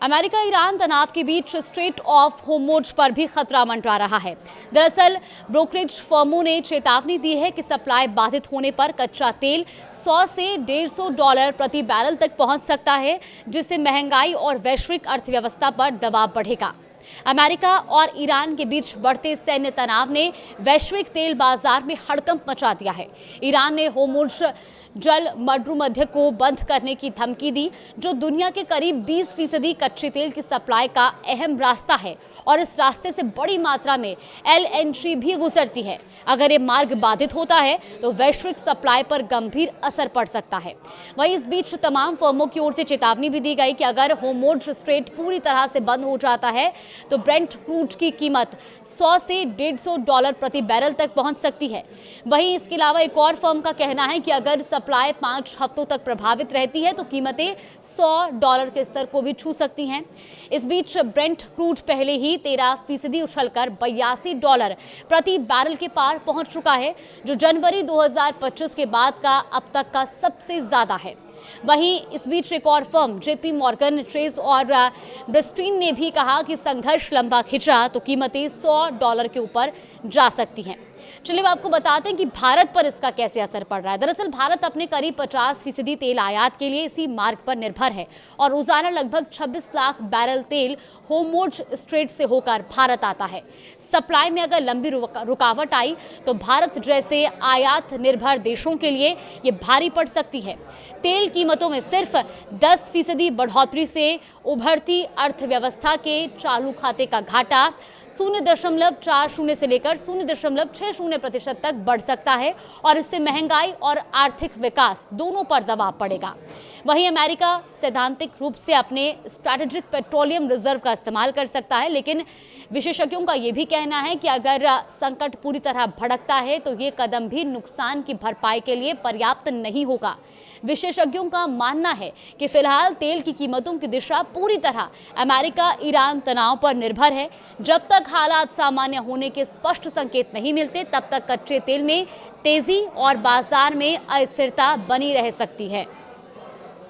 America Iran तनाव के बीच straight of Hormuz पर भी खतरा मंडरा रहा है। दरअसल ब्रोकरेज फर्मों ने चेतावनी दी है कि सप्लाई बाधित होने पर कच्चा तेल 100 से $150 प्रति बैरल तक पहुंच सकता है, जिससे महंगाई और वैश्विक अर्थव्यवस्था पर दबाव बढ़ेगा। अमेरिका और ईरान के बीच बढ़ते सैन्य तनाव ने वैश्विक तेल बाजार में हड़कंप मचा दिया है। ईरान ने होर्मुज जल मरुमध्य को बंद करने की धमकी दी, जो दुनिया के करीब 20% कच्चे तेल की सप्लाई का अहम रास्ता है और इस रास्ते से बड़ी मात्रा में LNG भी गुजरती है। अगर ये मार्ग बाधित होता है तो वैश्विक सप्लाई पर गंभीर असर पड़ सकता है। वहीं इस बीच तमाम फर्मों की ओर से चेतावनी भी दी गई कि अगर होर्मुज स्ट्रेट पूरी तरह से बंद हो जाता है तो ब्रेंट क्रूड की कीमत 100 से $150 प्रति बैरल तक पहुंच सकती है। वहीं इसके अलावा एक और फर्म का कहना है कि अगर सप्लाई 5 हफ्तों तक प्रभावित रहती है तो कीमतें $100 के स्तर को भी छू सकती हैं। इस बीच ब्रेंट क्रूड पहले ही 13% उछलकर $82 प्रति बैरल के पार पहुंच चुका है, जो जनवरी 2025 के बाद का अब तक का सबसे ज्यादा है। वहीं इस बीच एक और फर्म JP मॉर्गन चेज और ब्रेस्टीन ने भी कहा कि संघर्ष लंबा खिंचा तो कीमतें $100 के ऊपर जा सकती हैं। चलिए अब आपको बताते हैं कि भारत पर इसका कैसे असर पड़ रहा है। दरअसल भारत अपने करीब 50% तेल आयात के लिए इसी मार्ग पर निर्भर है और रोजाना लगभग 26 लाख बैरल तेल होर्मुज स्ट्रेट से होकर भारत आता है। सप्लाई में अगर लंबी रुकावट आई तो भारत जैसे आयात निर्भर देशों के लिए ये भारी पड़ सकती है। तेल कीमतों में सिर्फ 10% बढ़ोतरी से उभरती अर्थव्यवस्था के चालू खाते का घाटा 0.40 से लेकर 0.60% तक बढ़ सकता है और इससे महंगाई और आर्थिक विकास दोनों पर दबाव पड़ेगा। वहीं अमेरिका सैद्धांतिक रूप से अपने स्ट्रैटेजिक पेट्रोलियम रिजर्व का इस्तेमाल कर सकता है, लेकिन विशेषज्ञों का यह भी कहना है कि अगर संकट पूरी तरह भड़कता है तो ये कदम भी नुकसान की भरपाई के लिए पर्याप्त नहीं होगा। विशेषज्ञों का मानना है कि फिलहाल तेल की कीमतों की दिशा पूरी तरह अमेरिका ईरान तनाव पर निर्भर है। जब तक हालात सामान्य होने के स्पष्ट संकेत नहीं मिलते तब तक कच्चे तेल में तेजी और बाजार में अस्थिरता बनी रह सकती है।